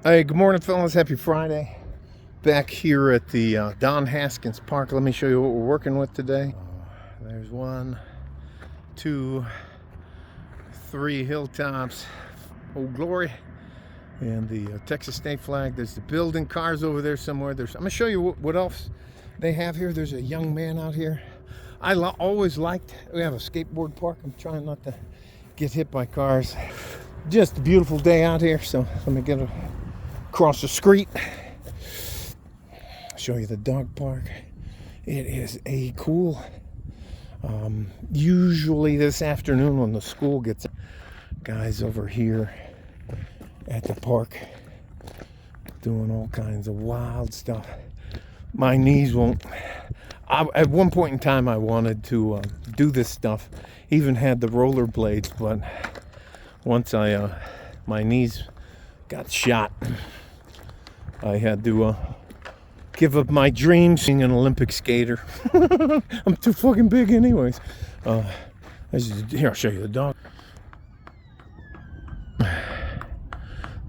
Hey, good morning, fellas. Happy Friday. Back here at the Don Haskins Park. Let me show you what we're working with today. There's 1, 2, 3 hilltops. Old Glory. And the Texas state flag. There's the building, cars over there somewhere. I'm going to show you what else they have here. There's a young man out here. I always liked, we have a skateboard park. I'm trying not to get hit by cars. Just a beautiful day out here. So let me get across the street. Show you the dog park. It is a cool. Usually this afternoon when the school gets guys over here at the park doing all kinds of wild stuff. My knees won't. At one point in time I wanted to do this stuff, even had the rollerblades, but once my knees got shot, I had to give up my dreams being an Olympic skater. I'm too fucking big anyways. Here, I'll show you the dog.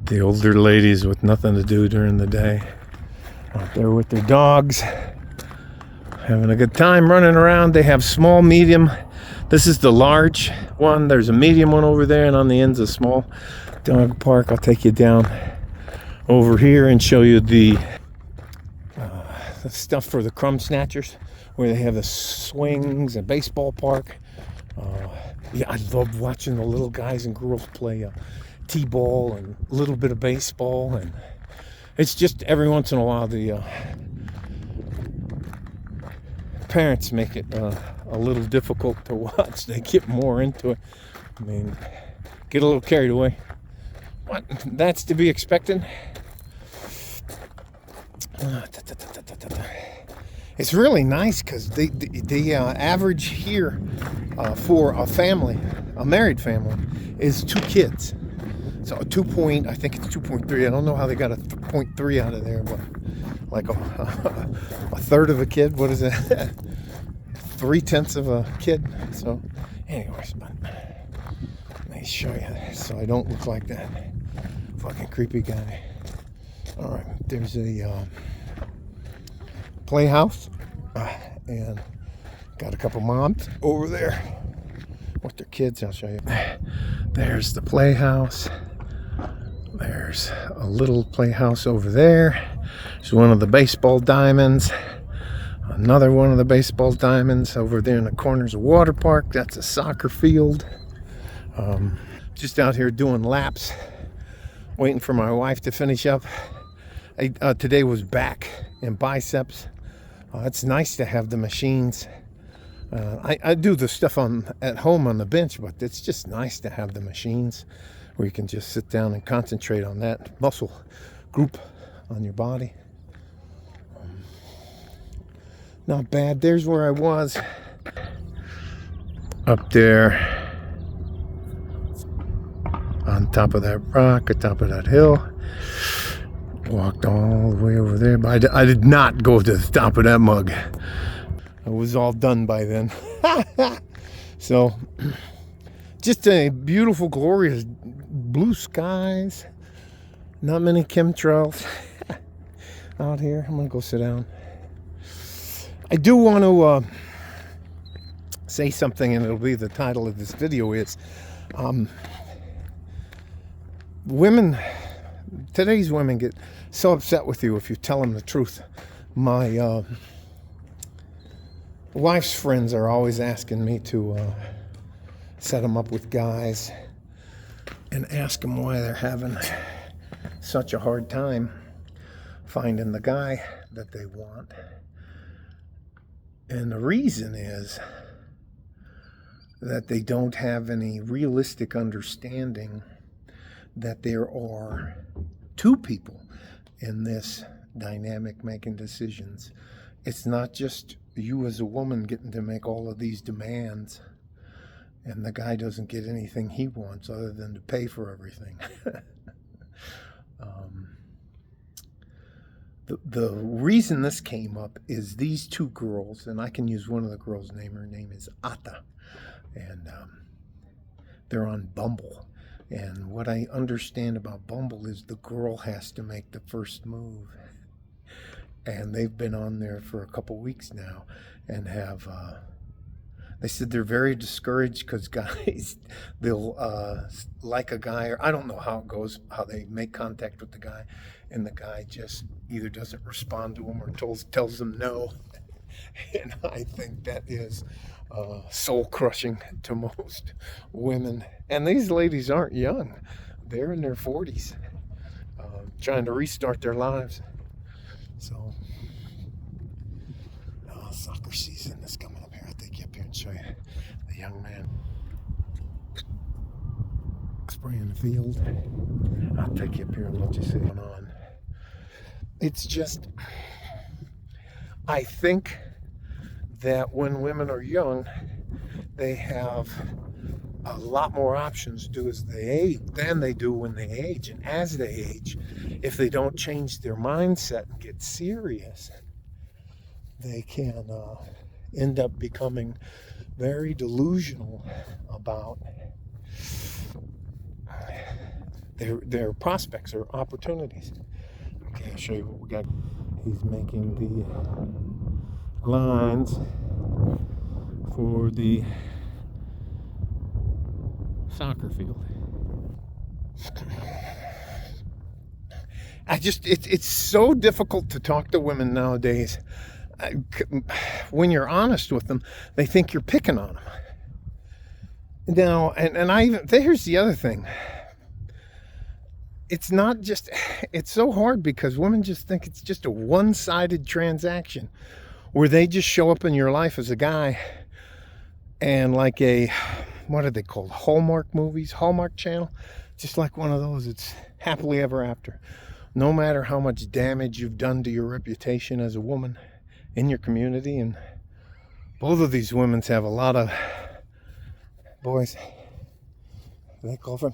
The older ladies with nothing to do during the day out there with their dogs, having a good time running around. They have small, medium. This is the large one. There's a medium one over there, and on the end's a small dog park. I'll take you down over here and show you the stuff for the crumb snatchers, where they have the swings, a baseball park. Yeah, I love watching the little guys and girls play t-ball and a little bit of baseball, and it's just every once in a while the parents make it a little difficult to watch. They get more into it. I mean, get a little carried away. What? That's to be expected. It's really nice because the average here for a family, a married family, is 2 kids. So a 2 point, I think it's 2.3. I don't know how they got a 0.3 out of there, but like a third of a kid. What is that? 3/10 of a kid. So, anyways, but let me show you so I don't look like that fucking creepy guy. All right, there's a playhouse, and got a couple moms over there with their kids. I'll show you. There's the playhouse. There's a little playhouse over there. There's one of the baseball diamonds. Another one of the baseball diamonds over there in the corner's a water park. That's a soccer field. Just out here doing laps, waiting for my wife to finish up. Today was back and biceps. It's nice to have the machines. I do the stuff at home on the bench, but it's just nice to have the machines where you can just sit down and concentrate on that muscle group on your body. Not bad. There's where I was. Up there on top of that rock, at top of that hill. Walked all the way over there, but I did not go to the top of that mug. It was all done by then. So, just a beautiful, glorious blue skies. Not many chemtrails out here. I'm gonna go sit down. I do want to say something, and it'll be the title of this video. Is today's women get so upset with you if you tell them the truth. My wife's friends are always asking me to set them up with guys and ask them why they're having such a hard time finding the guy that they want. And the reason is that they don't have any realistic understanding that there are 2 people in this dynamic making decisions. It's not just you as a woman getting to make all of these demands, and the guy doesn't get anything he wants other than to pay for everything. The reason this came up is these 2 girls, and I can use one of the girls' name. Her name is Ata, and they're on Bumble. And what I understand about Bumble is the girl has to make the first move. And they've been on there for a couple weeks now and have, they said they're very discouraged because guys, they'll like a guy, or I don't know how it goes, how they make contact with the guy, and the guy just either doesn't respond to them or tells them no. And I think that is soul crushing to most women. And these ladies aren't young, they're in their 40s, trying to restart their lives. So, soccer season is coming up here. I'll take you up here and show you the young man spraying the field. I'll take you up here and let you see what's going on. It's just, I think that when women are young, they have a lot more options than they do when they age. And as they age, if they don't change their mindset and get serious, they can end up becoming very delusional about their prospects or opportunities. Okay, I'll show you what we got. He's making the lines for the soccer field. It's so difficult to talk to women nowadays. When you're honest with them, they think you're picking on them. Now, here's the other thing. It's not just, it's so hard because women just think it's just a one-sided transaction where they just show up in your life as a guy and like what are they called? Hallmark movies, Hallmark Channel, just like one of those. It's happily ever after. No matter how much damage you've done to your reputation as a woman in your community, and both of these women have a lot of boys. They call for,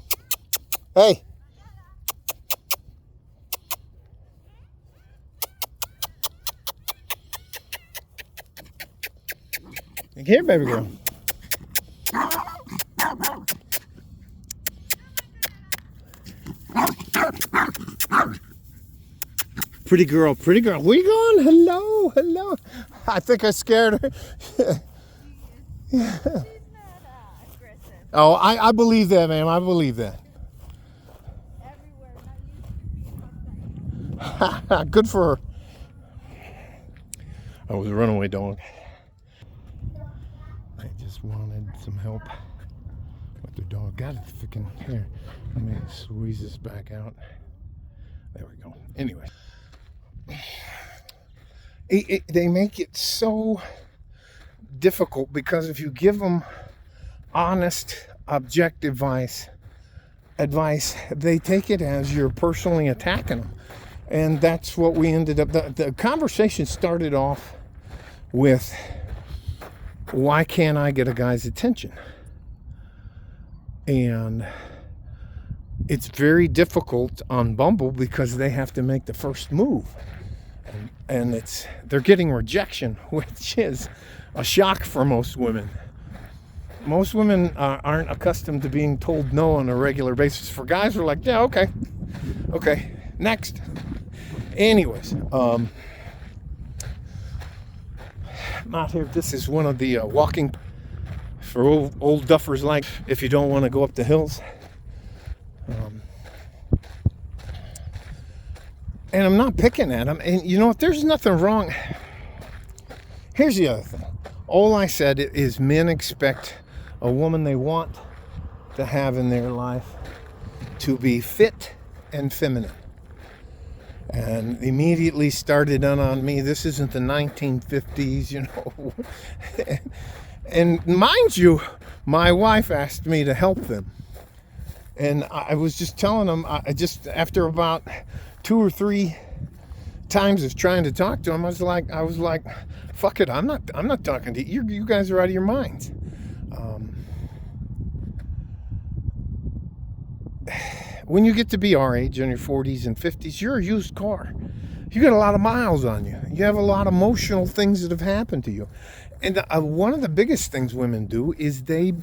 hey. Here, baby girl. Pretty girl, pretty girl. Where you going? Hello, hello. I think I scared her. She's not aggressive. Oh, I believe that, ma'am. I believe that. Everywhere, not used to being upside. Good for her. I was a runaway dog. I just wanted some help with the dog. Got it freaking here. Let me squeeze this back out. There we go. Anyway. They make it so difficult because if you give them honest, objective advice, they take it as you're personally attacking them. And that's what we ended up, the conversation started off with, why can't I get a guy's attention? And it's very difficult on Bumble because they have to make the first move. And they're getting rejection, which is a shock for most women. Most women aren't accustomed to being told no on a regular basis. For guys, we're like, yeah, okay, next. Anyways, not here. This is one of the walking for old duffers, like if you don't want to go up the hills. And I'm not picking at them. And you know what? There's nothing wrong. Here's the other thing. All I said is men expect a woman they want to have in their life to be fit and feminine. And immediately started on me. This isn't the 1950s, you know. And mind you, my wife asked me to help them. And I was just telling them, after about 2 or 3 times of trying to talk to him, I was like, fuck it, I'm not talking to you. You guys are out of your minds. When you get to be our age, in your 40s and 50s, you're a used car. You got a lot of miles on you. You have a lot of emotional things that have happened to you. And one of the biggest things women do is they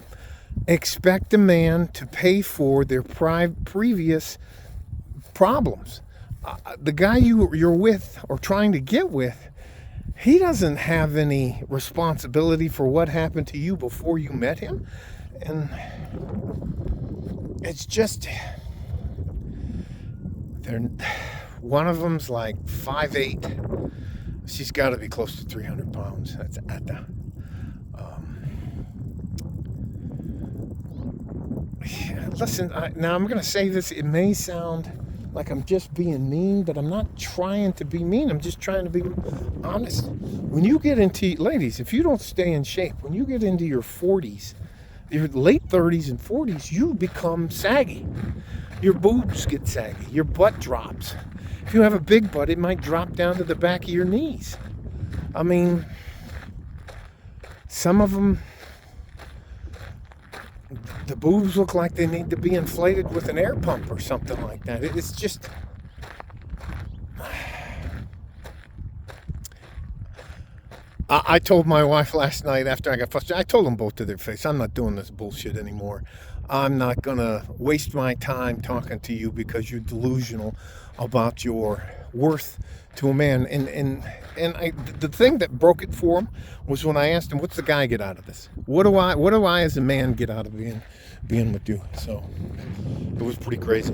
expect a man to pay for their previous problems. The guy you're with or trying to get with, he doesn't have any responsibility for what happened to you before you met him. And it's just, one of them's like 5'8". She's got to be close to 300 pounds. That's at the. Listen, now I'm going to say this. It may sound like I'm just being mean, but I'm not trying to be mean. I'm just trying to be honest. When you get into, ladies, if you don't stay in shape, when you get into your 40s, your late 30s and 40s, you become saggy. Your boobs get saggy. Your butt drops. If you have a big butt, it might drop down to the back of your knees. I mean, some of them, the boobs look like they need to be inflated with an air pump or something like that. It's just... I told my wife last night after I got frustrated, I told them both to their face, I'm not doing this bullshit anymore. I'm not going to waste my time talking to you because you're delusional about your worth to a man. And the thing that broke it for him was when I asked him, what's the guy get out of this? What do I as a man get out of being with you? So it was pretty crazy.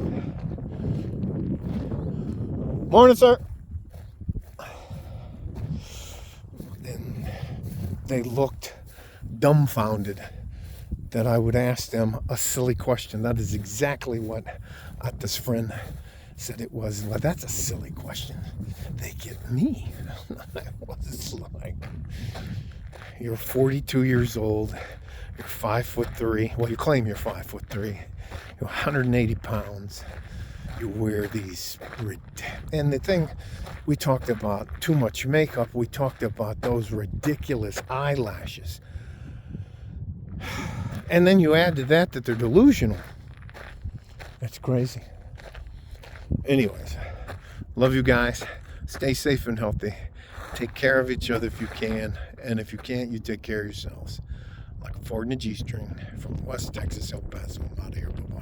Morning, sir. And they looked dumbfounded that I would ask them a silly question. That is exactly what this friend said it was. Well, that's a silly question. They get me. I was like, you're 42 years old. You're 5'3". Well, you claim you're 5'3". You're 180 pounds. You wear these, and the thing we talked about, too much makeup. We talked about those ridiculous eyelashes. And then you add to that they're delusional. That's crazy. Anyways, love you guys. Stay safe and healthy. Take care of each other if you can. And if you can't, you take care of yourselves. Like a Ford and a G-string from West Texas, El Paso. I'm out of here. Bye-bye.